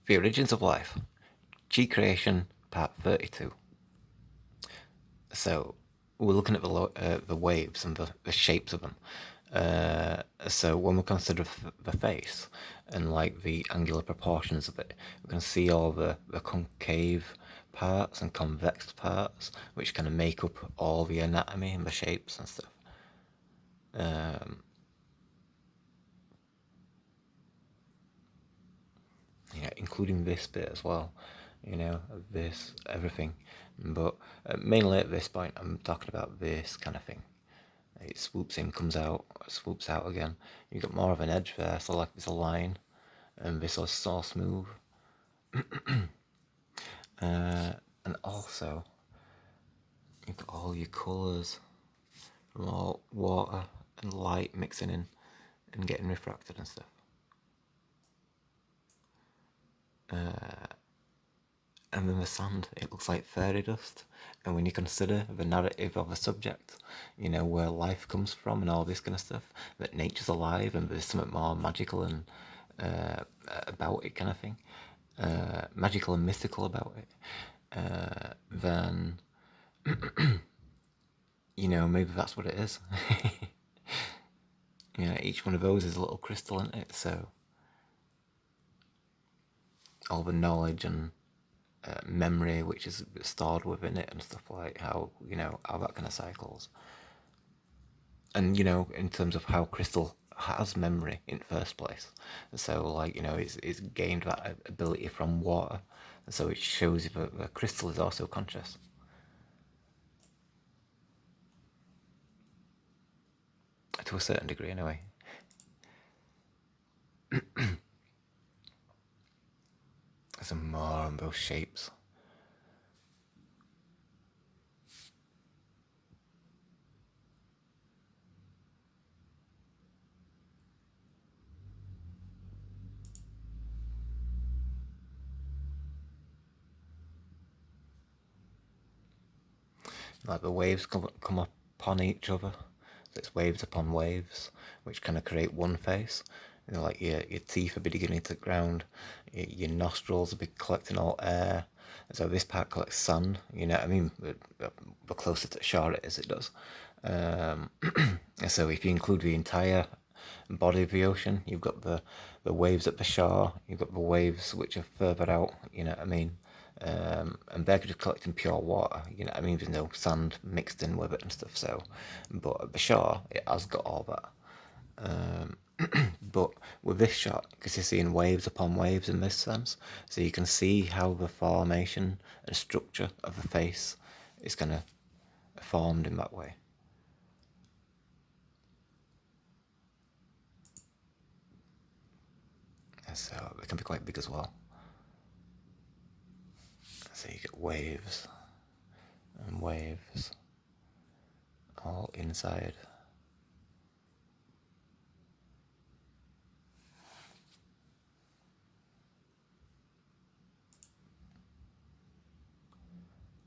The Origins of Life, G Creation, Part 32. So we're looking at the waves and the shapes of them. So when we consider the face and like the angular proportions of it, we can see all the concave parts and convex parts, which kind of make up all the anatomy and the shapes and stuff. Including this bit as well, this, everything. But mainly at this point, I'm talking about this kind of thing. It swoops in, comes out, swoops out again. You got more of an edge there, so like there's a line, and this was so smooth. And also, you've got all your colours from all water and light mixing in and getting refracted and stuff. And then the sand, it looks like fairy dust. And when you consider the narrative of the subject, where life comes from and all this kind of stuff, that nature's alive and there's something more magical and about it kind of thing, magical and mystical about it, then, maybe that's what it is. Each one of those is a little crystal in it, so all the knowledge and memory which is stored within it and stuff, like how that kind of cycles. And in terms of how crystal has memory in the first place, so like it's gained that ability from water, so it shows you that the crystal is also conscious, to a certain degree anyway. There's more on those shapes. Like the waves come upon each other. So it's waves upon waves, which kind of create one face. Like your teeth will be digging into the ground, your nostrils will be collecting all air. So this part collects sand. You know what I mean? The closer to the shore it is, it does. So if you include the entire body of the ocean, you've got the waves at the shore, you've got the waves which are further out. You know what I mean? And they're just collecting pure water. You know what I mean? There's no sand mixed in with it and stuff. So, but at the shore, it has got all that. But with this shot, because you're seeing waves upon waves in this sense, so you can see how the formation and structure of the face is kind of formed in that way. And so it can be quite big as well. So you get waves and waves all inside.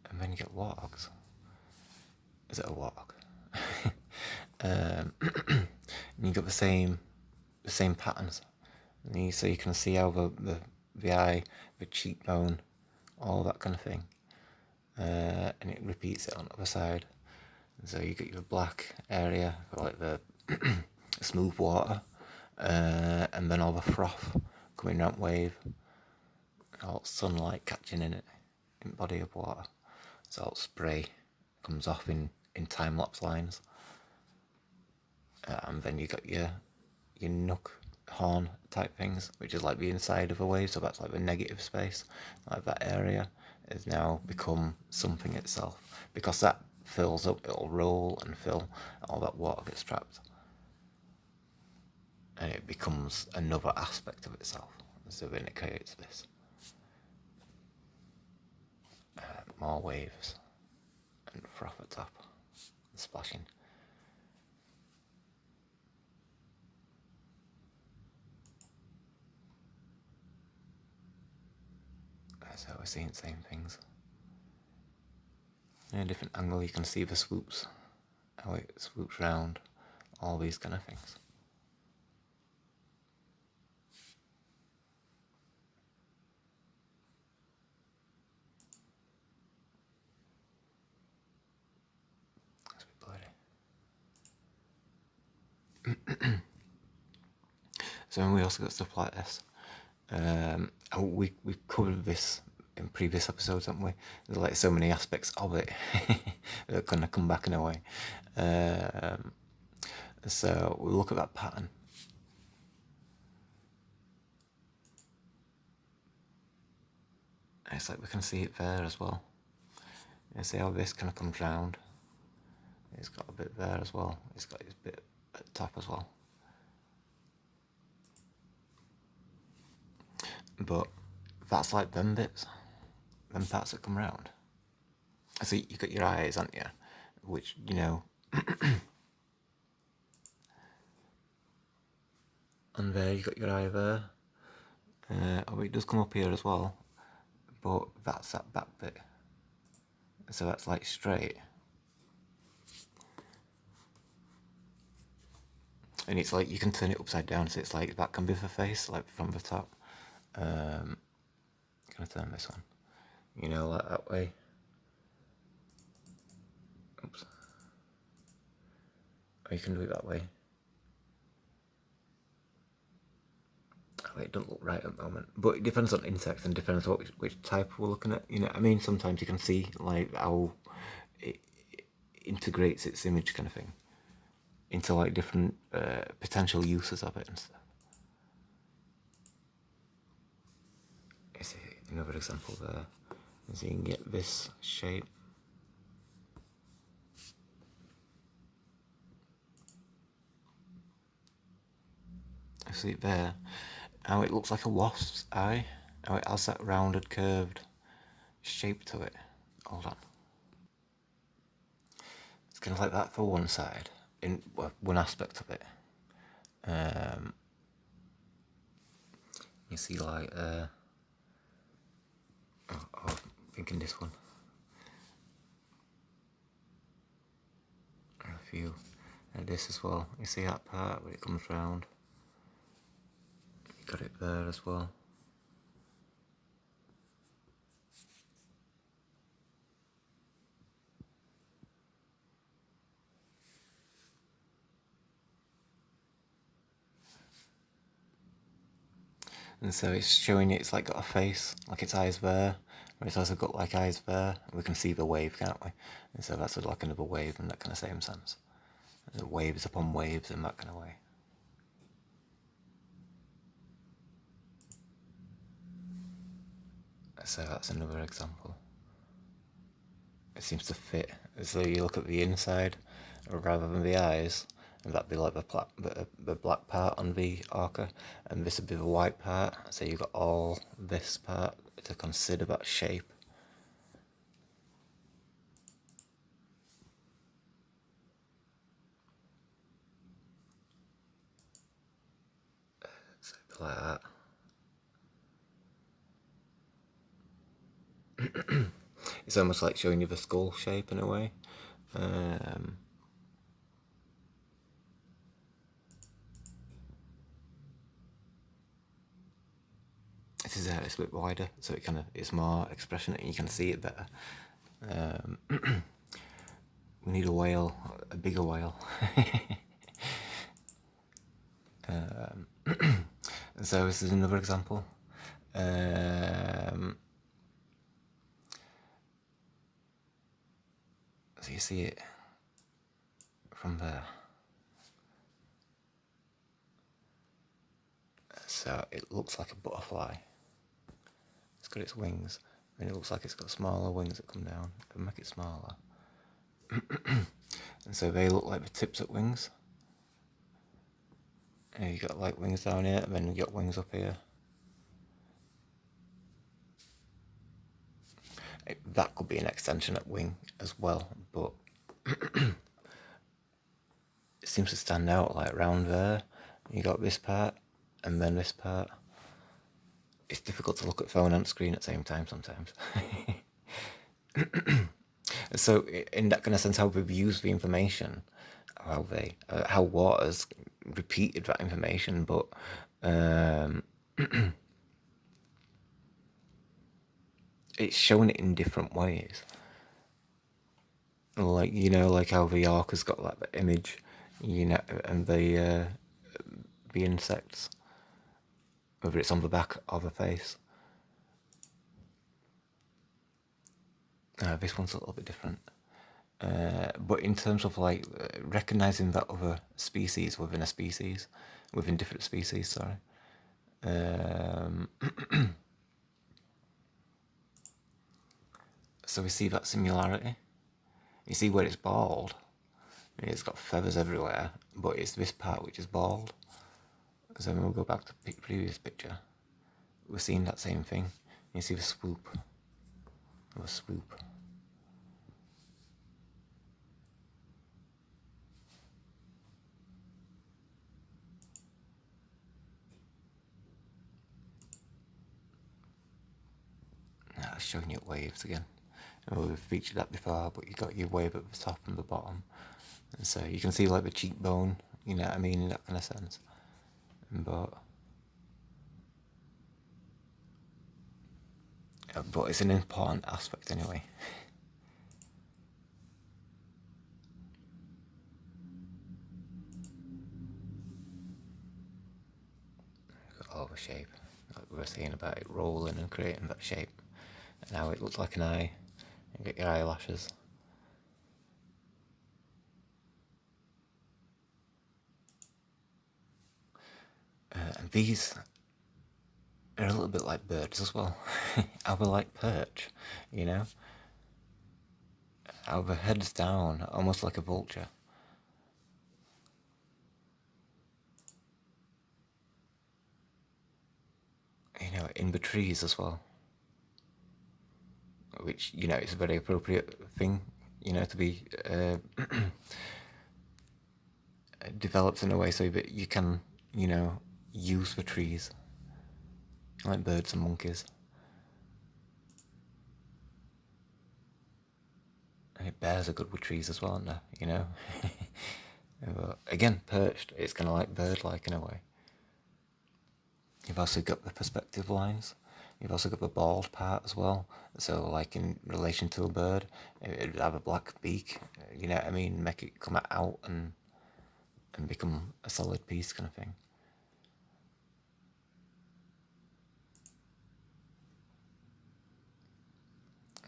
And then you get warthogs. Is it a warthog? And you got the same patterns. So you can see how the eye, the cheekbone, all that kind of thing, and it repeats it on the other side. So you get your black area for like the smooth water, and then all the froth coming around wave, all sunlight catching in it, in body of water. So all spray comes off in time lapse lines, and then you got your nook horn type things, which is like the inside of a wave. So that's like the negative space, like that area has now become something itself, because that fills up, it'll roll and fill, all that water gets trapped, and it becomes another aspect of itself. So then it creates this more waves and froth at top, and splashing. So we're seeing the same things. In a different angle you can see the swoops, how it swoops round, all these kind of things. So then we also got stuff like this. We've covered this in previous episodes, haven't we? There's like so many aspects of it that are gonna come back in a way. So we'll look at that pattern. It's like we can see it there as well. You see how this kind of comes round. It's got a bit there as well. It's got this bit at the top as well. But that's like them bits, them parts that come round. So you got your eyes, haven't you? Which, you know, and there you got your eye there. Oh, it does come up here as well, but that's that back bit. So that's like straight. And it's like you can turn it upside down, so it's like that can be the face, like from the top. Can I turn this one? You know, like that way. Oops. Or you can do it that way. Oh, it doesn't look right at the moment, but it depends on insects and depends on which type we're looking at. You know, I mean, sometimes you can see like how it integrates its image, kind of thing, into like different potential uses of it and stuff. I see another example there. So you can get this shape. I see it there. How it looks like a wasp's eye. How it has that rounded, curved shape to it. Hold on. It's kind of like that for one side, in one aspect of it. You see, like, I'm thinking this one. And a few. And this as well. You see that part where it comes round? You got it there as well. And so it's showing it's like got a face, like its eyes there, but it's also got like eyes there. We can see the wave, can't we? And so that's like another wave in that kind of same sense. The waves upon waves in that kind of way. So that's another example. It seems to fit. So you look at the inside rather than the eyes, and that'd be like the black part on the orca, and this would be the white part. So you've got all this part to consider that shape. So like that. It's almost like showing you the skull shape in a way. This is it's a bit wider, so it's more expression, and you can see it better. We need a whale, a bigger whale. And so this is another example. So you see it from there. So it looks like a butterfly. It's got its wings, and it looks like it's got smaller wings that come down and make it smaller. And so they look like the tips of wings. And you got like wings down here, and then you got wings up here. That could be an extension at wing as well, but it seems to stand out like around there. You got this part, and then this part. It's difficult to look at phone and screen at the same time sometimes. So in that kind of sense, how we've used the information, how Waters repeated that information, but it's showing it in different ways. Like, you know, like how the arc has got like the image, you know, and the insects. whether it's on the back or the face. This one's a little bit different. But in terms of like recognizing that other species within a species, within different species, sorry. So we see that similarity. You see where it's bald, it's got feathers everywhere, but it's this part which is bald. So when we go back to the previous picture, we're seeing that same thing. You see the swoop. The swoop. Now it's showing you waves again. We've featured that before, but you got your wave at the top and the bottom. And so you can see like the cheekbone, you know what I mean, in that kind of sense. But it's an important aspect anyway. All the shape, like we were saying about it rolling and creating that shape. And now it looks like an eye. You get your eyelashes. And these are a little bit like birds as well. How they like perch, you know? How the head's down, almost like a vulture. You know, in the trees as well. Which, you know, is a very appropriate thing, you know, to be developed in a way so that you can, you know, use the trees like birds and monkeys. And bears are good with trees as well, aren't they? You know. But again, perched, it's kind of like bird-like in a way. You've also got the perspective lines. You've also got the bald part as well. So, like in relation to a bird, it would have a black beak. You know what I mean? Make it come out and become a solid piece, kind of thing.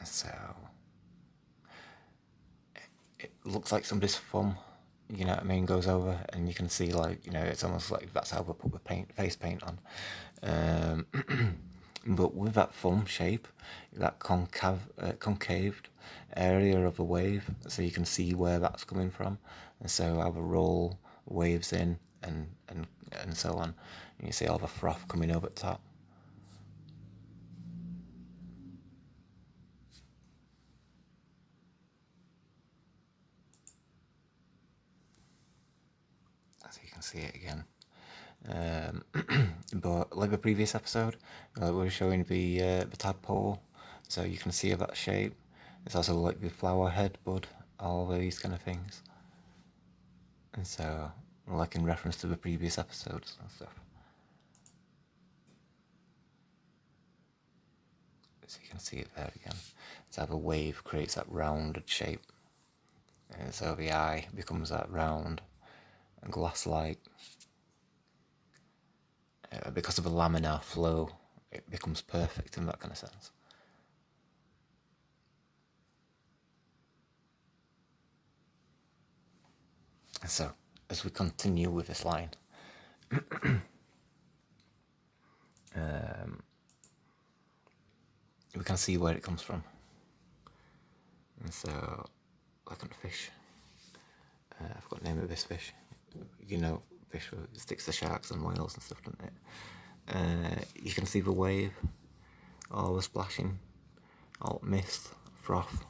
So it looks like somebody's thumb, you know what I mean, goes over, and you can see, like, you know, it's almost like that's how they put the face paint on. But with that thumb shape, that concaved area of the wave, so you can see where that's coming from, and so how the roll waves in and so on. And you see all the froth coming over the top. So you can see it again. But like the previous episode, we were showing the tadpole, so you can see that shape. It's also like the flower head bud, all these kind of things. And so, like in reference to the previous episodes and stuff. So you can see it there again. So how the wave creates that rounded shape. And so the eye becomes that round and glass-like. Because of the laminar flow, it becomes perfect in that kind of sense. And so, as we continue with this line, we can see where it comes from. And so, like on fish, I forgot the name of this fish. You know, fish sticks to sharks and whales and stuff, doesn't it? You can see the wave, all the splashing, all mist, froth,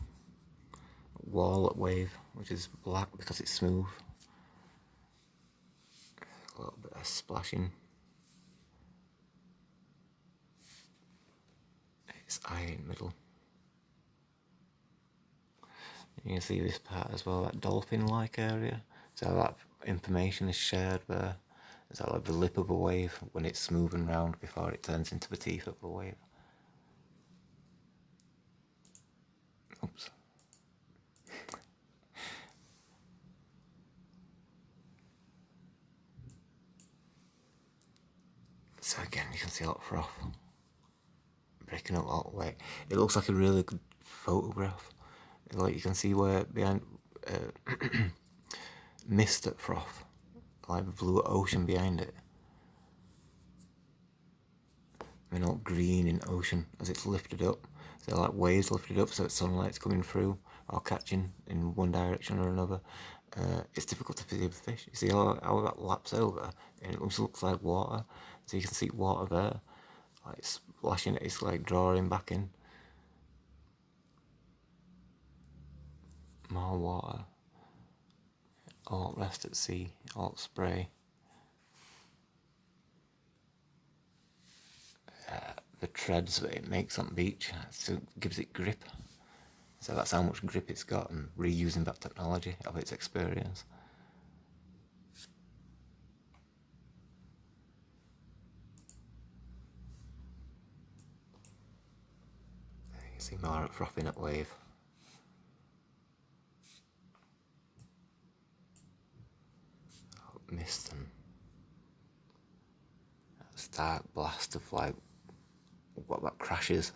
wallet wave, which is black because it's smooth. A little bit of splashing. It's eye in the middle. You can see this part as well, that dolphin-like area. So that information is shared there. Is that like the lip of a wave when it's moving round before it turns into the teeth of the wave? Oops. So again, you can see a lot of froth breaking up all the way. It looks like a really good photograph. Like you can see where behind mist at froth, like the blue ocean behind it. And all green in ocean as it's lifted up. So like waves lifted up, so it's sunlight's coming through or catching in one direction or another. It's difficult to see the fish. You see how that laps over, and it looks like water. So you can see water there, like splashing. It's like drawing back in. More water. All rest at sea. All spray. The treads that it makes on the beach, so it gives it grip. So that's how much grip it's got, and reusing that technology of its experience. You can see more frothing at wave. Mist and a stark blast of like what that crashes.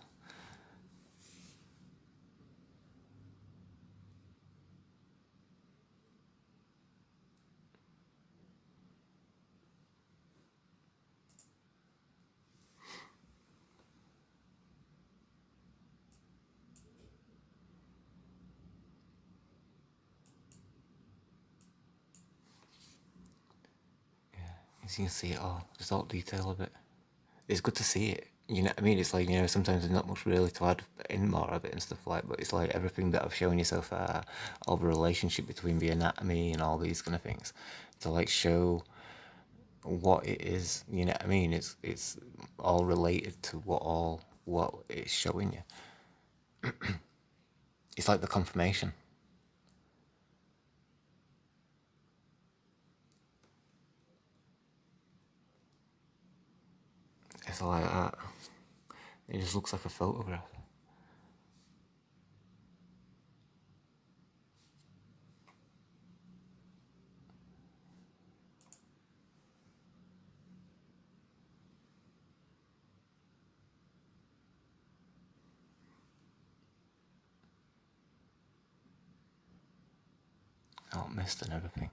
As you can see it all, just all detail of it. It's good to see it. You know what I mean? It's like, you know, sometimes there's not much really to add in more of it and stuff like, but it's like everything that I've shown you so far, all the relationship between the anatomy and all these kind of things, to like show what it is. You know what I mean? It's all related to what it's showing you. It's like the confirmation. It's like that. It just looks like a photograph. All mist and everything.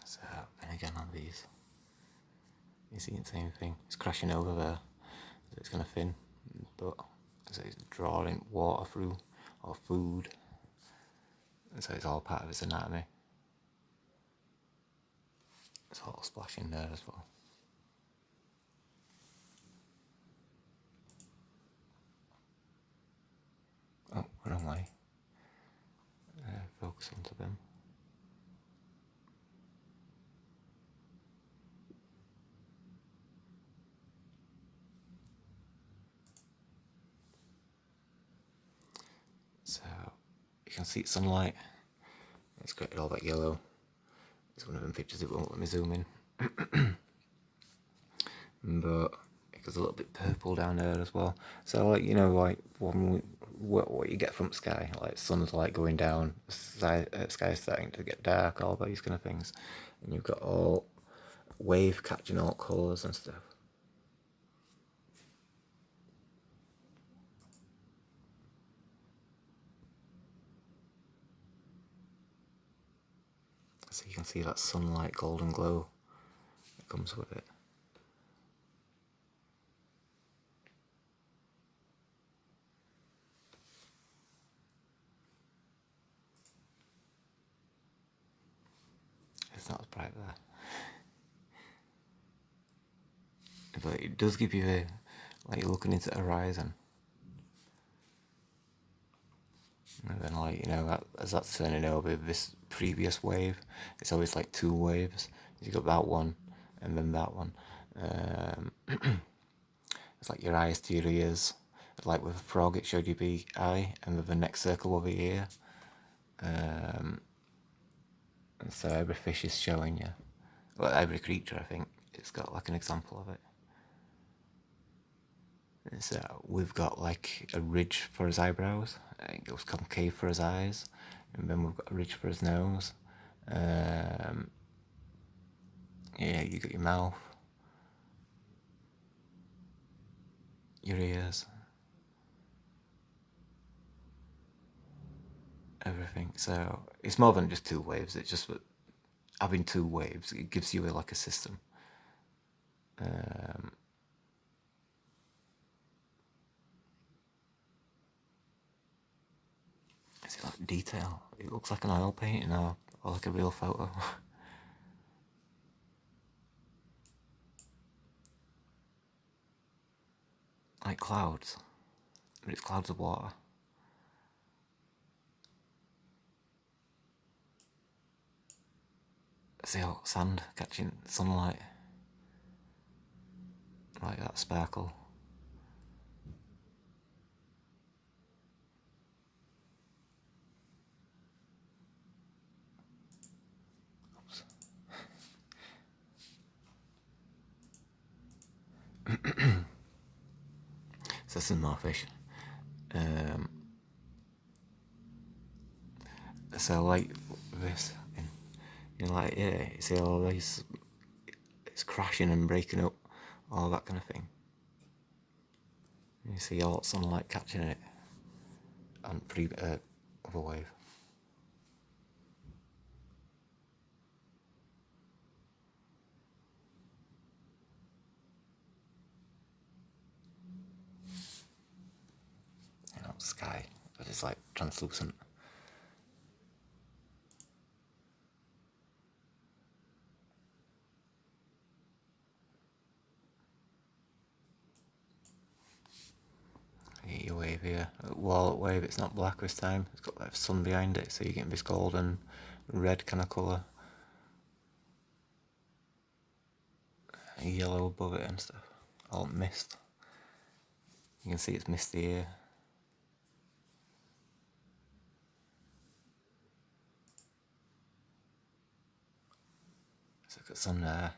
So, and again on these, you see the same thing. It's crashing over there, so it's gonna thin, but so it's drawing water through or food, and so it's all part of its anatomy. It's all splashing there as well. Oh, wrong way. Focus onto them. So you can see sunlight. It's created all that yellow. It's one of them pictures it won't let me zoom in. But it goes a little bit purple down there as well. So like, you know, like what you get from sky, like sun's light going down, sky starting to get dark, all these kind of things, and you've got all wave catching all colours and stuff. So you can see that sunlight golden glow that comes with it. It's not as bright there, but it does give you a, like you're looking into the horizon. And then, like, you know, as that's turning over this previous wave, it's always like two waves. You got that one, and then that one. It's like your eyes to your ears. Like with a frog, it showed you the eye, and with the next circle over the ear. And so every fish is showing you. Well, every creature, I think, it's got like an example of it. So we've got like a ridge for his eyebrows. It goes concave for his eyes, and then we've got a ridge for his nose. Yeah, you got your mouth, your ears, everything. So it's more than just two waves. It's just that having two waves, it gives you like a system. Is it like detail? It looks like an oil painting or like a real photo. Like clouds, but it's clouds of water. See how sand catching sunlight, like that sparkle. Oops. So this is more fish. So like this, like yeah, you see all these, it's crashing and breaking up, all that kind of thing. You see all that sunlight catching it, and other wave. Sky, but it's like translucent. Your wave here, wallet wave. It's not black this time. It's got like sun behind it, so you're getting this golden, red kind of colour, yellow above it and stuff. All mist. You can see it's misty here. So it's got sun there.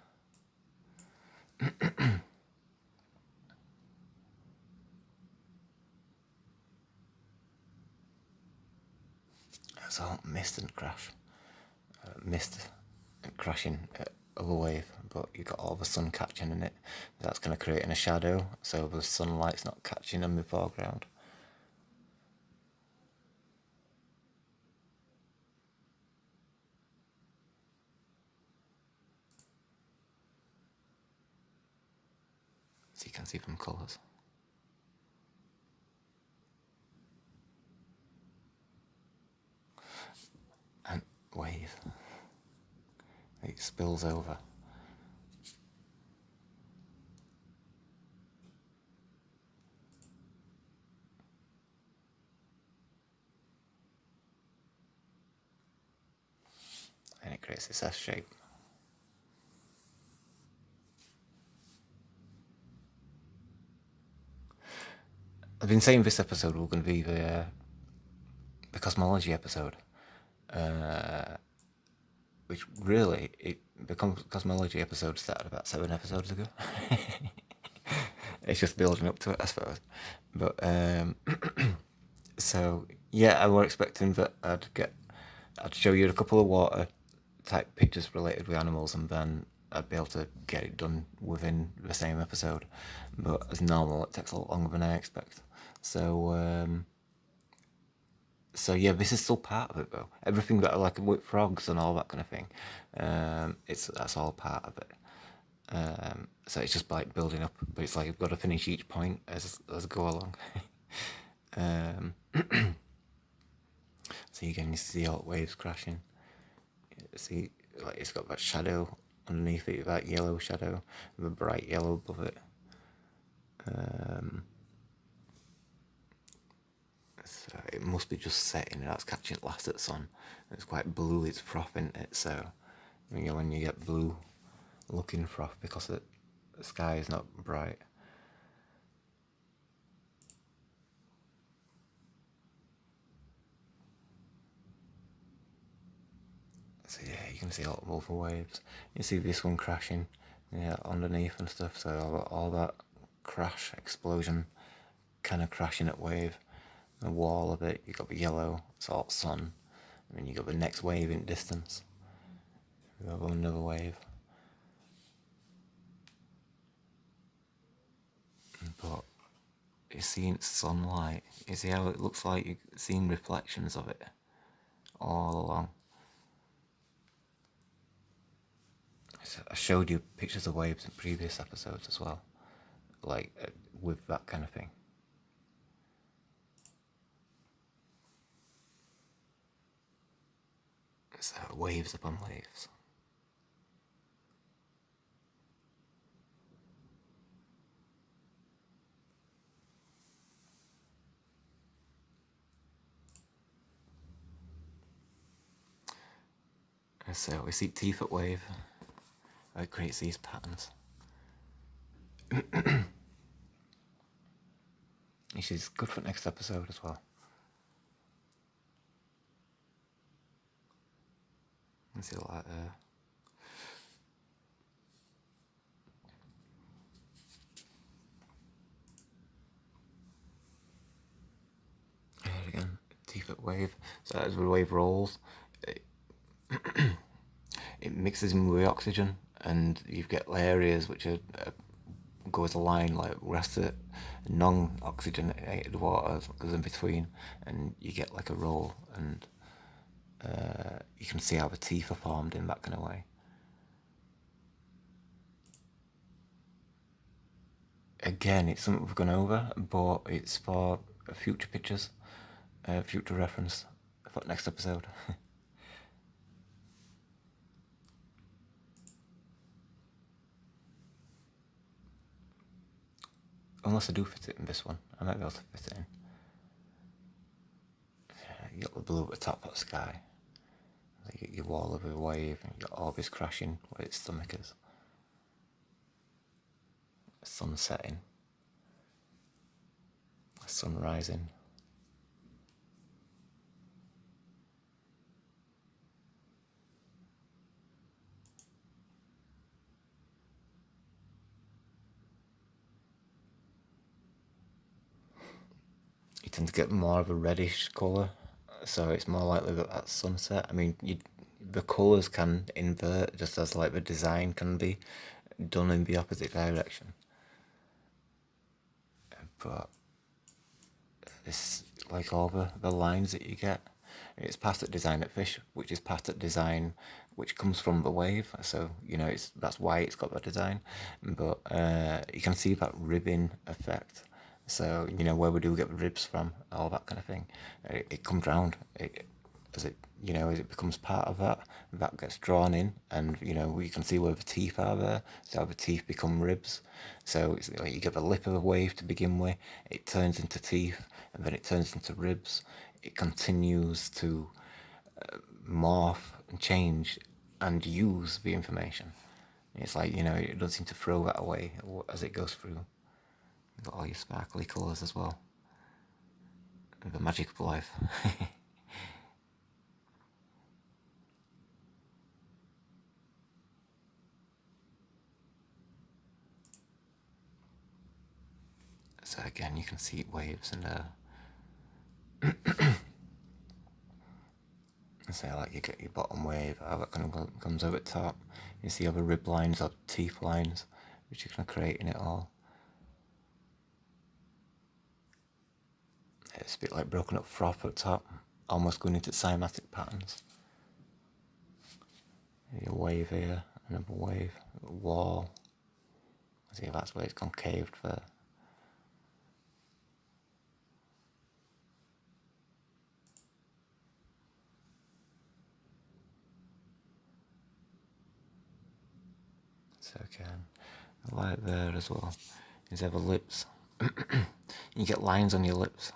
It's all mist and crash. Mist and crashing of a wave, but you got all the sun catching in it. That's kind of creating a shadow, so the sunlight's not catching in the foreground. So you can see them colours. And wave. It spills over. And it creates this S shape. I've been saying this episode was going to be the cosmology episode, which really, the cosmology episode started about 7 episodes ago. It's just building up to it, I suppose. But so yeah, I were expecting that I'd show you a couple of water type pictures related with animals, and then I'd be able to get it done within the same episode. But as normal, it takes a lot longer than I expect. So yeah, this is still part of it though. Everything that I like with frogs and all that kind of thing, that's all part of it. So it's just like building up, but it's like I've got to finish each point as I go along. So again, you see all the waves crashing. See, like it's got that shadow underneath it, that yellow shadow, the bright yellow above it. So it must be just setting. That's catching it last at sun. It's quite blue. It's frothing it. So when you get blue looking froth because the sky is not bright. So yeah, you can see all the other waves. You see this one crashing, underneath and stuff. So all that crash explosion kind of crashing at wave. The wall of it, you got the yellow, salt sun, and then you got the next wave in distance. You have another wave. But you're seeing sunlight. You see how it looks like you're seeing reflections of it all along. I showed you pictures of waves in previous episodes as well, like with that kind of thing. So waves upon waves. So we see teeth at wave. It creates these patterns. Which is good for next episode as well. You see like here again, teeth at wave. So as the wave rolls, it mixes in with the oxygen, and you get areas which are go as a line, like rest of non-oxygenated water goes in between, and you get like a roll, and you can see how the teeth are formed in that kind of way. Again, it's something we've gone over, but it's for future pictures, future reference for next episode. Unless I do fit it in this one, I might be able to fit it in. You got the blue at the top of the sky. You get your wall of a wave, and you got Orbis crashing where its stomach is. Sun setting. Sun rising. You tend to get more of a reddish colour, so it's more likely that that's sunset. I mean, the colours can invert just as like the design can be done in the opposite direction. But it's like all the lines that you get. It's past at design at fish, which is past at design, which comes from the wave. So that's why it's got that design. But you can see that ribbing effect. So where we do get the ribs from, all that kind of thing. It comes round. As it becomes part of that gets drawn in, and we can see where the teeth are there. So the teeth become ribs. So it's like you get the lip of a wave to begin with. It turns into teeth, and then it turns into ribs. It continues to morph and change and use the information. It's like it doesn't seem to throw that away as it goes through. You've got all your sparkly colours as well. The magic of life. So again, you can see waves and say like you get your bottom wave, how that kind of comes over the top. You see other rib lines or teeth lines, which you can create in it all. It's a bit like broken up froth at the top, almost going into cymatic patterns. A wave here, another wave, a wall. See, that's where it's concaved there. So again, the light there as well. Is have the lips. You get lines on your lips.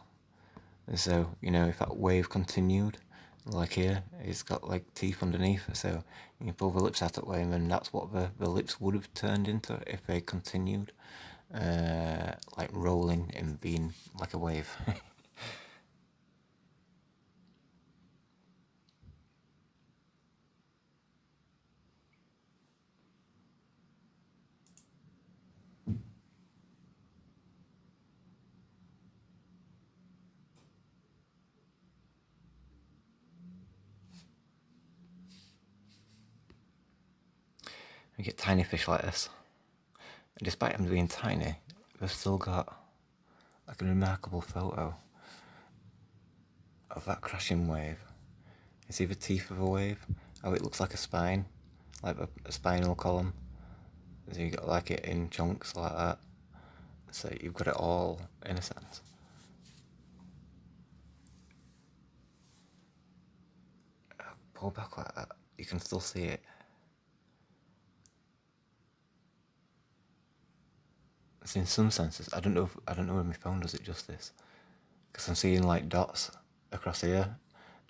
And so, if that wave continued, like here, it's got like teeth underneath. So you pull the lips out that way, and then that's what the lips would have turned into if they continued, like rolling and being like a wave. You get tiny fish like this. And despite them being tiny, they've still got like a remarkable photo of that crashing wave. You see the teeth of a wave, how it looks like a spine, like a spinal column. So you got like it in chunks like that. So you've got it all in a sense. Pull back like that, you can still see it. It's in some senses. I don't know if my phone does it justice, because I'm seeing like dots across here,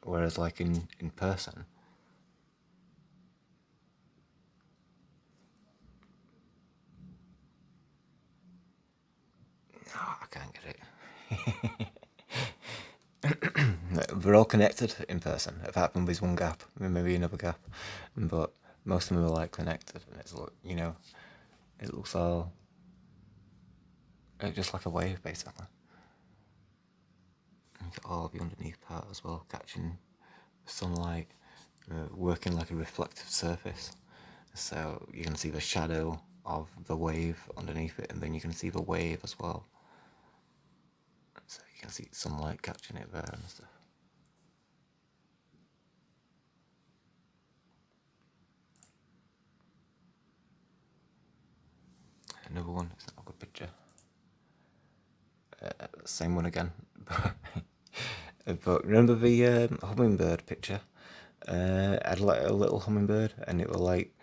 whereas like in person. No, I can't get it. We're all connected in person. Apart from there's one gap, maybe another gap, but most of them are like connected, and it's it looks all just like a wave basically. And you got all the underneath part as well, catching sunlight, working like a reflective surface. So you can see the shadow of the wave underneath it, and then you can see the wave as well. So you can see sunlight catching it there and stuff. Another one, it's not a good picture. Same one again. But remember the hummingbird picture? I had like a little hummingbird, and it was like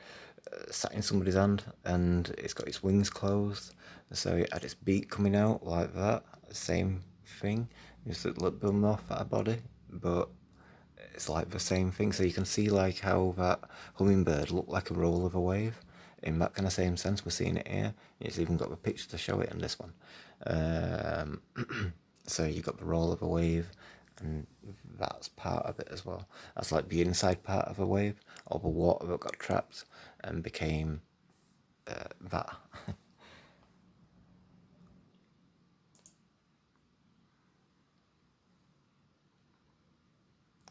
sat in somebody's hand, and it's got its wings closed, so it had its beak coming out like that. Same thing, just a little bit more fatter body, but it's like the same thing. So you can see like how that hummingbird looked like a roll of a wave. In that kind of same sense, we're seeing it here. It's even got the picture to show it in this one. So you got the roll of a wave, and that's part of it as well. That's like the inside part of a wave, all the water that got trapped and became that.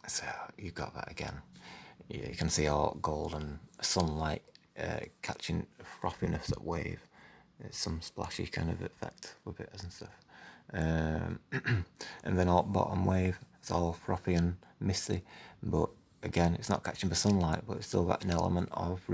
So you got that again. You can see all golden sunlight catching frothiness at wave. There's some splashy kind of effect with it and stuff. And then all bottom wave, it's all frothy and misty, but again, it's not catching the sunlight, but it's still got an element of